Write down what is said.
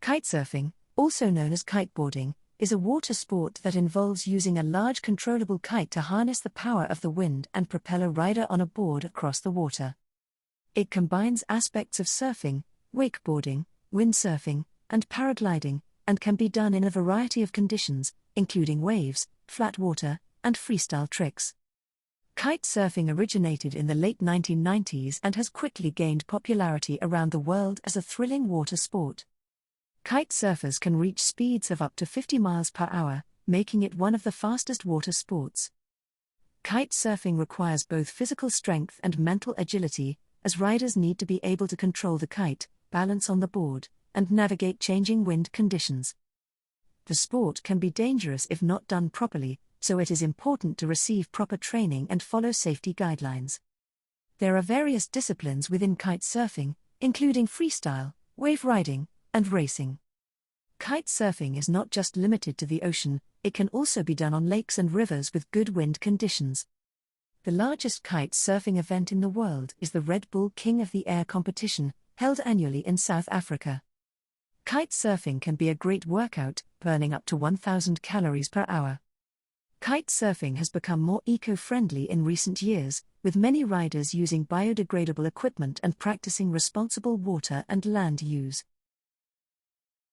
Kitesurfing, also known as kiteboarding, is a water sport that involves using a large controllable kite to harness the power of the wind and propel a rider on a board across the water. It combines aspects of surfing, wakeboarding, windsurfing, and paragliding, and can be done in a variety of conditions, including waves, flat water, and freestyle tricks. Kitesurfing originated in the late 1990s and has quickly gained popularity around the world as a thrilling water sport. Kitesurfers can reach speeds of up to 50 miles per hour, making it one of the fastest water sports. Kitesurfing requires both physical strength and mental agility, as riders need to be able to control the kite, balance on the board, and navigate changing wind conditions. The sport can be dangerous if not done properly, so it is important to receive proper training and follow safety guidelines. There are various disciplines within kitesurfing, including freestyle, wave riding, and racing. Kitesurfing is not just limited to the ocean, it can also be done on lakes and rivers with good wind conditions. The largest kite surfing event in the world is the Red Bull King of the Air competition, held annually in South Africa. Kitesurfing can be a great workout, burning up to 1,000 calories per hour. Kitesurfing has become more eco-friendly in recent years, with many riders using biodegradable equipment and practicing responsible water and land use.